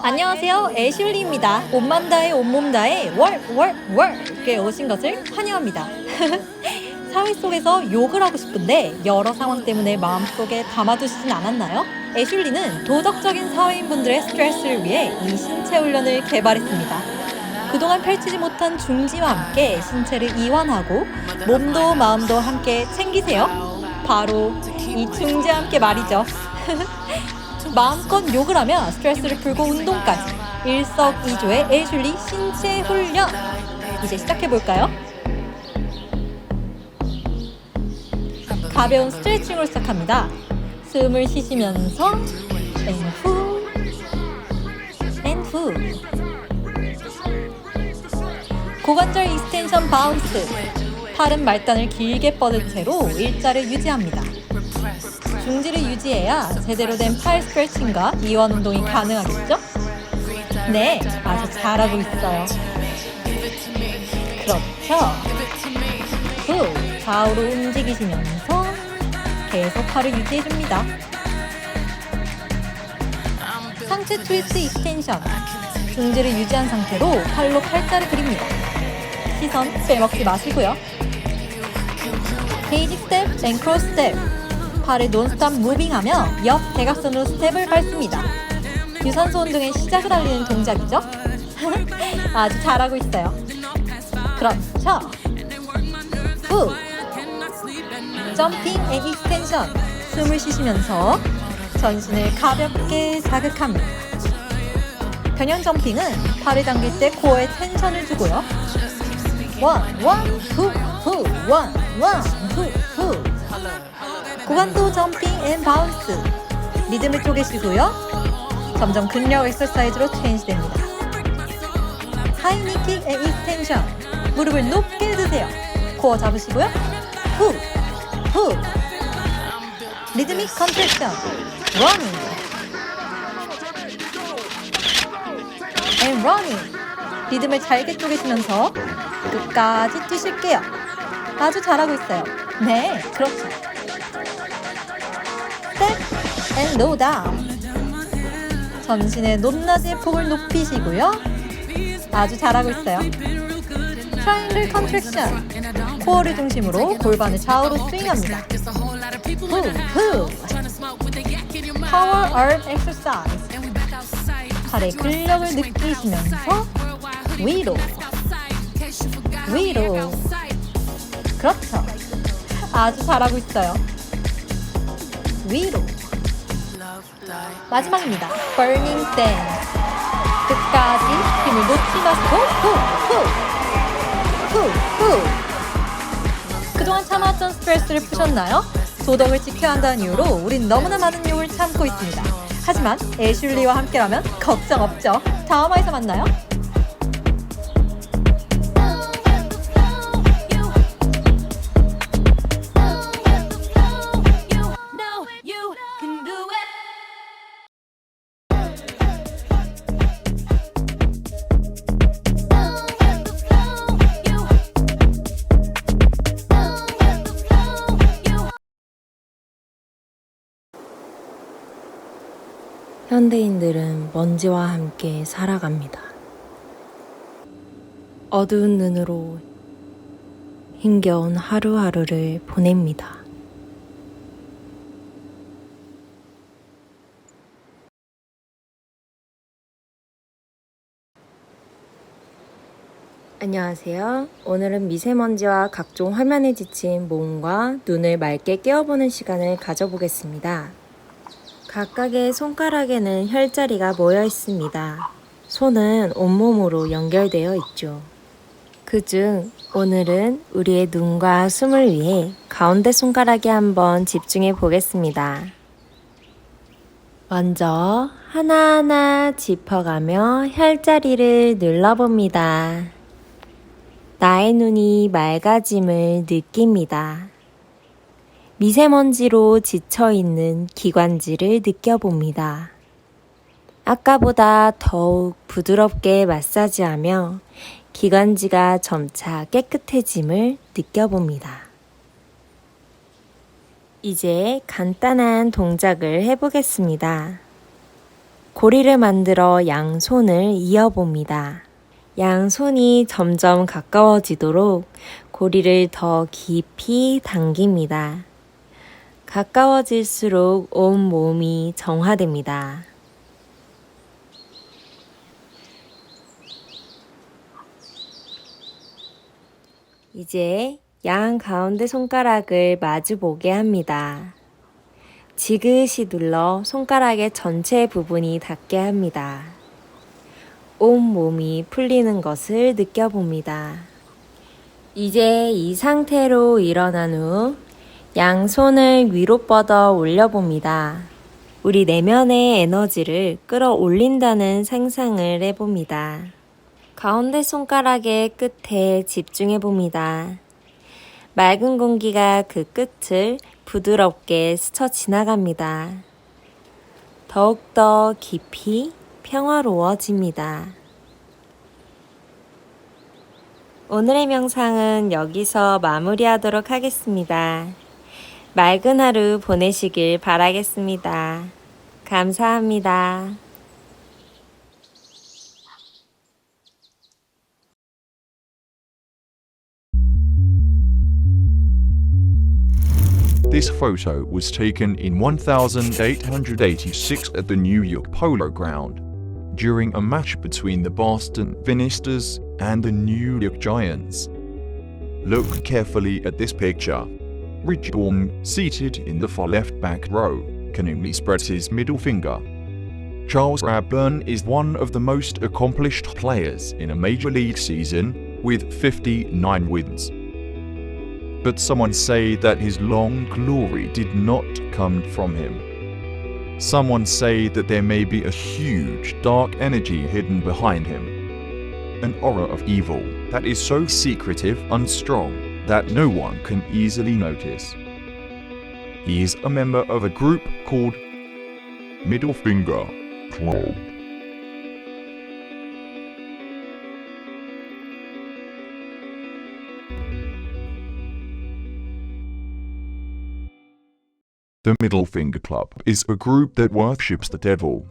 안녕하세요, 애슐리입니다. 옷만 다해 온몸 다해 월에 오신 것을 환영합니다. 사회 속에서 욕을 하고 싶은데 여러 상황 때문에 마음속에 담아두시진 않았나요? 애슐리는 도덕적인 사회인분들의 스트레스를 위해 이 신체 훈련을 개발했습니다. 그동안 펼치지 못한 중지와 함께 신체를 이완하고 몸도 마음도 함께 챙기세요. 바로 이 중지와 함께 말이죠. 마음껏 욕을 하며 스트레스를 풀고 운동까지 일석이조의 애슐리 신체 훈련. 이제 시작해볼까요? 가벼운 스트레칭으로 시작합니다. 숨을 쉬시면서 앤 후 고관절 익스텐션 바운스. 팔은 말단을 길게 뻗은 채로 일자를 유지합니다. 중지를 유지해야 제대로 된 팔 스트레칭과 이완 운동이 가능하겠죠? 네, 아주 잘하고 있어요. 그렇죠. 후, 좌우로 움직이시면서 계속 팔을 유지해줍니다. 상체 트위스트 익스텐션. 중지를 유지한 상태로 팔로 팔자를 그립니다. 시선 빼먹지 마시고요. 베이직 스텝 앤 크로스 스텝. 팔을 논스톱 무빙하며 옆 대각선으로 스텝을 밟습니다. 유산소 운동의 시작을 알리는 동작이죠? 아주 잘하고 있어요. 그렇죠. 후. 점핑 앤 익스텐션. 숨을 쉬시면서 전신을 가볍게 자극합니다. 변형 점핑은 팔을 당길 때 코어에 텐션을 주고요. 원, 투, 원, 투. 고관도 점핑 앤 바운스. 리듬을 쪼개시고요. 점점 근력 엑서사이즈로 체인지됩니다. 하이니킥 앤 익스텐션. 무릎을 높게 드세요. 코어 잡으시고요. 후. 리드믹 컨트랙션. 러닝. 앤 러닝. 리듬을 잘게 쪼개시면서 끝까지 뛰실게요. 아주 잘하고 있어요. 네, 그렇죠. 스텝 앤 로우 다운. 전신의 높낮이의 폭을 높이시고요. 아주 잘하고 있어요. 트라이앵글 컨트랙션. 코어를 중심으로 골반을 좌우로 스윙합니다. 후. 파워 업 엑서사이즈. 팔의 근력을 느끼시면서 위로. 그렇죠. 아주 잘하고 있어요. 위로. 마지막입니다. Burning Dance. 끝까지 힘을 놓지 마시고 후. 그동안 참아왔던 스트레스를 푸셨나요? 도덕을 지켜야 한다는 이유로 우린 너무나 많은 욕을 참고 있습니다. 하지만 애슐리와 함께라면 걱정 없죠. 다음 화에서 만나요. 현대인들은 먼지와 함께 살아갑니다. 어두운 눈으로 힘겨운 하루하루를 보냅니다. 안녕하세요. 오늘은 미세먼지와 각종 화면에 지친 몸과 눈을 맑게 깨워보는 시간을 가져보겠습니다. 각각의 손가락에는 혈자리가 모여 있습니다. 손은 온몸으로 연결되어 있죠. 그중 오늘은 우리의 눈과 숨을 위해 가운데 손가락에 한번 집중해 보겠습니다. 먼저 하나하나 짚어가며 혈자리를 눌러봅니다. 나의 눈이 맑아짐을 느낍니다. 미세먼지로 지쳐있는 기관지를 느껴봅니다. 아까보다 더욱 부드럽게 마사지하며 기관지가 점차 깨끗해짐을 느껴봅니다. 이제 간단한 동작을 해보겠습니다. 고리를 만들어 양손을 이어봅니다. 양손이 점점 가까워지도록 고리를 더 깊이 당깁니다. 가까워질수록 온 몸이 정화됩니다. 이제 양 가운데 손가락을 마주 보게 합니다. 지그시 눌러 손가락의 전체 부분이 닿게 합니다. 온 몸이 풀리는 것을 느껴봅니다. 이제 이 상태로 일어난 후 양손을 위로 뻗어 올려봅니다. 우리 내면의 에너지를 끌어올린다는 상상을 해봅니다. 가운데 손가락의 끝에 집중해봅니다. 맑은 공기가 그 끝을 부드럽게 스쳐 지나갑니다. 더욱더 깊이 평화로워집니다. 오늘의 명상은 여기서 마무리하도록 하겠습니다. 맑은 하루 보내시길 바라겠습니다. 감사합니다. This photo was taken in 1886 at the New York Polo Ground during a match between the Boston Vinisters and the New York Giants. Look carefully at this picture. Rich Baum, seated in the far left back row, can only spread his middle finger. Charles Bradburn is one of the most accomplished players in a major league season with 59 wins. But someone say that his long glory did not come from him. Someone say that there may be a huge dark energy hidden behind him. An aura of evil that is so secretive and strong that no one can easily notice. He is a member of a group called Middle Finger Club. The Middle Finger Club is a group that worships the devil.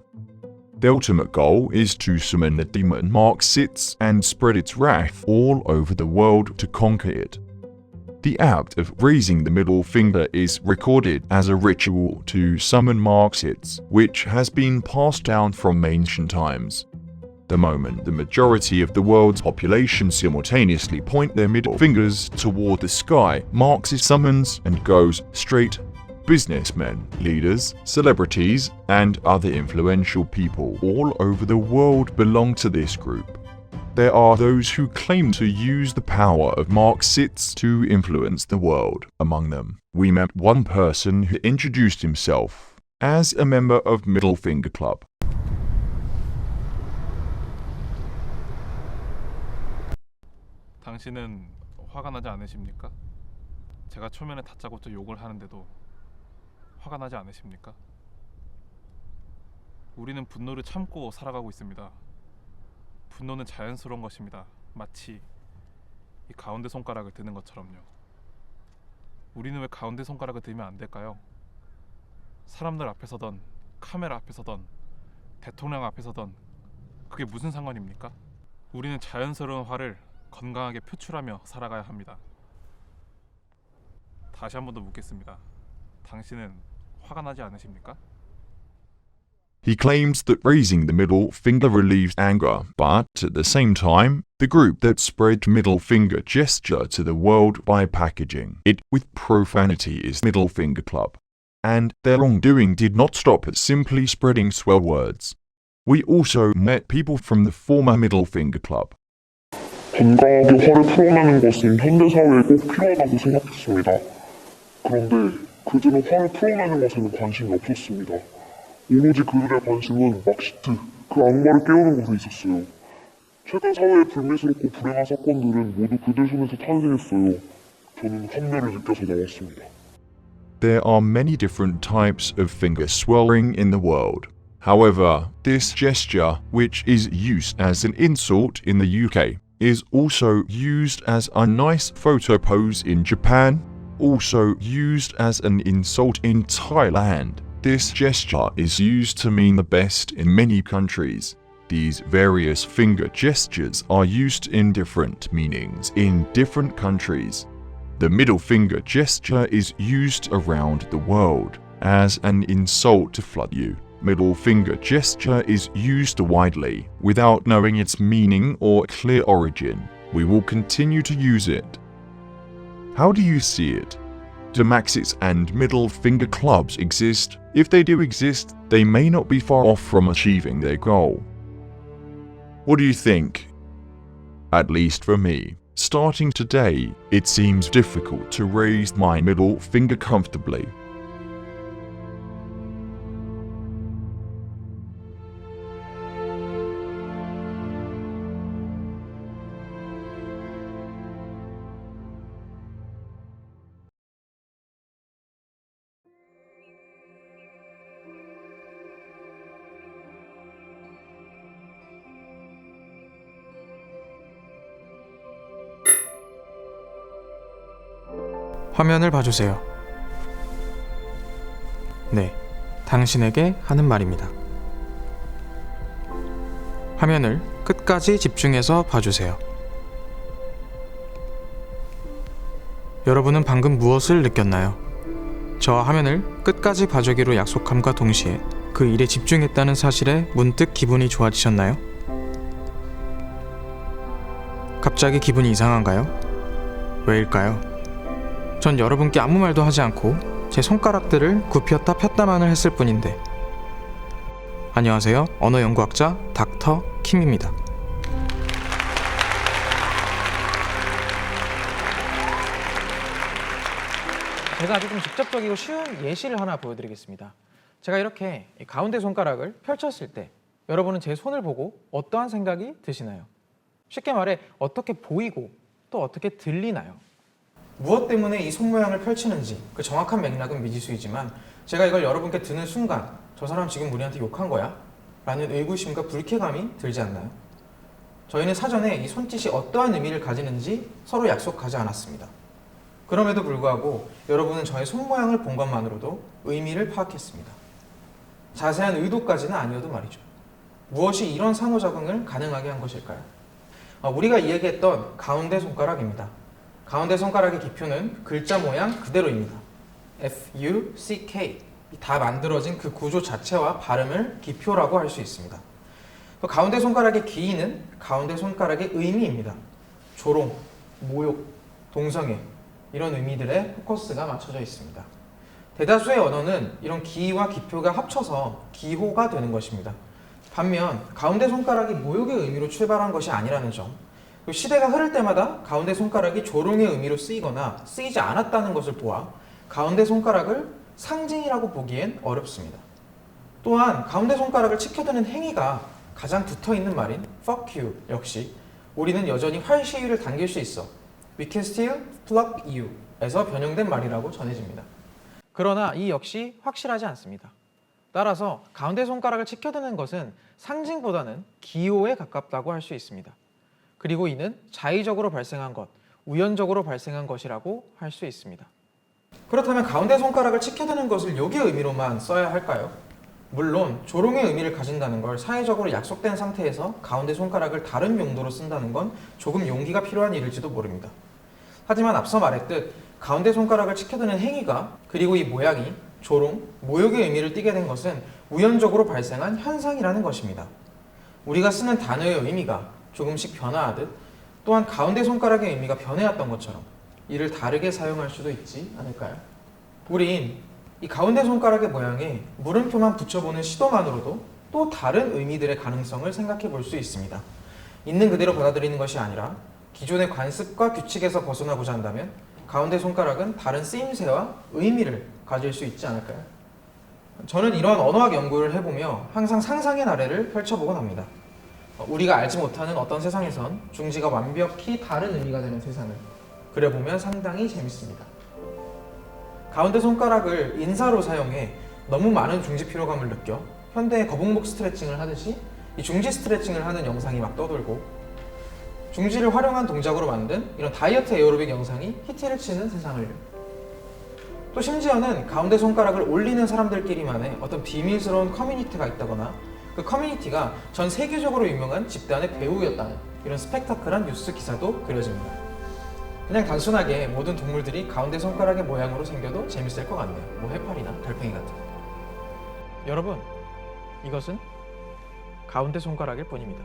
Their ultimate goal is to summon the demon Mark Sitz and spread its wrath all over the world to conquer it. The act of raising the middle finger is recorded as a ritual to summon Mark Sitz, which has been passed down from ancient times. The moment the majority of the world's population simultaneously point their middle fingers toward the sky, Mark Sitz summons and goes straight. Businessmen, leaders, celebrities, and other influential people all over the world belong to this group. There are those who claim to use the power of Mark Sitz to influence the world. Among them, we met one person who introduced himself as a member of Middle Finger Club. 당신은 화가 나지 않으십니까? 제가 초면에 다짜고짜 욕을 하는데도 화가 나지 않으십니까? 우리는 분노를 참고 살아가고 있습니다. 분노는 자연스러운 것입니다. 마치 이 가운데 손가락을 드는 것처럼요. 우리는 왜 가운데 손가락을 들면 안 될까요? 사람들 앞에서던 카메라 앞에서던 대통령 앞에서던 그게 무슨 상관입니까? 우리는 자연스러운 화를 건강하게 표출하며 살아가야 합니다. 다시 한 번 더 묻겠습니다. 당신은 화가 나지 않으십니까? He claims that raising the middle finger relieves anger, but at the same time, the group that spread middle finger gesture to the world by packaging it with profanity is Middle Finger Club. And their wrongdoing did not stop at simply spreading swear words. We also met people from the former Middle Finger Club. 건강하게 화를 풀어내는 것은 현대사회에 꼭 필요하다고 생각했습니다. 그런데 그들은 화를 풀어내는 것에는 관심이 없었습니다. 오로지 그들의 관심은 막시트, 그 악마를 깨우는 것에 있었어요. 최근 사회의 불미스럽고 불행한 사건들은 모두 그들 손에서 탄생했어요. 저는 환멸을 느껴서 나왔습니다. There are many different types of finger swirling in the world. However, this gesture, which is used as an insult in the UK, is also used as a nice photo pose in Japan, also used as an insult in Thailand. This gesture is used to mean the best in many countries. These various finger gestures are used in different meanings in different countries. The middle finger gesture is used around the world as an insult to flood you. Middle finger gesture is used widely without knowing its meaning or clear origin. We will continue to use it. How do you see it? Do Maxis and Middle Finger Clubs exist? If they do exist, they may not be far off from achieving their goal. What do you think? At least for me, starting today, it seems difficult to raise my middle finger comfortably. 화면을 봐주세요. 네, 당신에게 하는 말입니다. 화면을 끝까지 집중해서 봐주세요. 여러분은 방금 무엇을 느꼈나요? 저와 화면을 끝까지 봐주기로 약속함과 동시에 그 일에 집중했다는 사실에 문득 기분이 좋아지셨나요? 갑자기 기분이 이상한가요? 왜일까요? 전 여러분께 아무 말도 하지 않고 제 손가락들을 굽혔다 폈다만을 했을 뿐인데 안녕하세요. 언어연구학자 닥터 킴입니다. 제가 아주 좀 직접적이고 쉬운 예시를 하나 보여드리겠습니다. 제가 이렇게 가운데 손가락을 펼쳤을 때 여러분은 제 손을 보고 어떠한 생각이 드시나요? 쉽게 말해 어떻게 보이고 또 어떻게 들리나요? 무엇 때문에 이 손 모양을 펼치는지 그 정확한 맥락은 미지수이지만 제가 이걸 여러분께 드는 순간 저 사람 지금 우리한테 욕한 거야? 라는 의구심과 불쾌감이 들지 않나요? 저희는 사전에 이 손짓이 어떠한 의미를 가지는지 서로 약속하지 않았습니다. 그럼에도 불구하고 여러분은 저의 손 모양을 본 것만으로도 의미를 파악했습니다. 자세한 의도까지는 아니어도 말이죠. 무엇이 이런 상호작용을 가능하게 한 것일까요? 우리가 이야기했던 가운데 손가락입니다. 가운데 손가락의 기표는 글자 모양 그대로입니다. F-U-C-K 다 만들어진 그 구조 자체와 발음을 기표라고 할 수 있습니다. 또 가운데 손가락의 기인은 가운데 손가락의 의미입니다. 조롱, 모욕, 동성애 이런 의미들의 포커스가 맞춰져 있습니다. 대다수의 언어는 이런 기와 기표가 합쳐서 기호가 되는 것입니다. 반면 가운데 손가락이 모욕의 의미로 출발한 것이 아니라는 점, 또 시대가 흐를 때마다 가운데 손가락이 조롱의 의미로 쓰이거나 쓰이지 않았다는 것을 보아 가운데 손가락을 상징이라고 보기엔 어렵습니다. 또한 가운데 손가락을 치켜드는 행위가 가장 붙어있는 말인 fuck you 역시 우리는 여전히 활시위를 당길 수 있어 we can still pluck you 에서 변형된 말이라고 전해집니다. 그러나 이 역시 확실하지 않습니다. 따라서 가운데 손가락을 치켜드는 것은 상징보다는 기호에 가깝다고 할 수 있습니다. 그리고 이는 자의적으로 발생한 것, 우연적으로 발생한 것이라고 할 수 있습니다. 그렇다면 가운데 손가락을 치켜드는 것을 욕의 의미로만 써야 할까요? 물론 조롱의 의미를 가진다는 걸 사회적으로 약속된 상태에서 가운데 손가락을 다른 용도로 쓴다는 건 조금 용기가 필요한 일일지도 모릅니다. 하지만 앞서 말했듯 가운데 손가락을 치켜드는 행위가 그리고 이 모양이 조롱, 모욕의 의미를 띠게 된 것은 우연적으로 발생한 현상이라는 것입니다. 우리가 쓰는 단어의 의미가 조금씩 변화하듯 또한 가운데 손가락의 의미가 변해왔던 것처럼 이를 다르게 사용할 수도 있지 않을까요? 우린 이 가운데 손가락의 모양에 물음표만 붙여보는 시도만으로도 또 다른 의미들의 가능성을 생각해 볼 수 있습니다. 있는 그대로 받아들이는 것이 아니라 기존의 관습과 규칙에서 벗어나고자 한다면 가운데 손가락은 다른 쓰임새와 의미를 가질 수 있지 않을까요? 저는 이러한 언어학 연구를 해보며 항상 상상의 나래를 펼쳐보곤 합니다. 우리가 알지 못하는 어떤 세상에선 중지가 완벽히 다른 의미가 되는 세상을 그려보면 상당히 재밌습니다. 가운데 손가락을 인사로 사용해 너무 많은 중지 피로감을 느껴 현대의 거북목 스트레칭을 하듯이 이 중지 스트레칭을 하는 영상이 막 떠돌고 중지를 활용한 동작으로 만든 이런 다이어트 에어로빅 영상이 히트를 치는 세상을요. 또 심지어는 가운데 손가락을 올리는 사람들끼리만의 어떤 비밀스러운 커뮤니티가 있다거나 그 커뮤니티가 전 세계적으로 유명한 집단의 배우였다는 이런 스펙타클한 뉴스 기사도 그려집니다. 그냥 단순하게 모든 동물들이 가운데 손가락의 모양으로 생겨도 재밌을 것 같네요. 뭐 해파리나 달팽이 같은. 여러분, 이것은 가운데 손가락일 뿐입니다.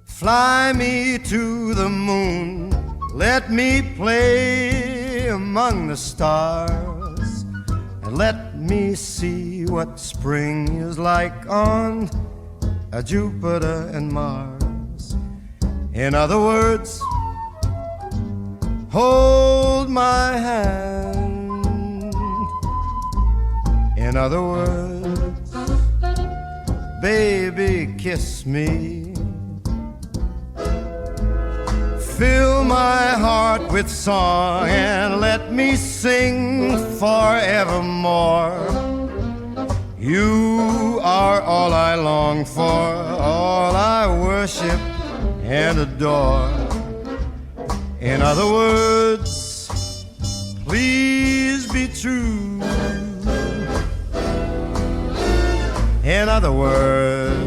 Fly me to the moon, let me play among the stars, and let me see what spring is like on Jupiter and Mars. In other words, hold my hand. In other words, baby, kiss me. Fill my heart with song and let me sing forevermore. You are all I long for, all I worship and adore. In other words, please be true. In other words,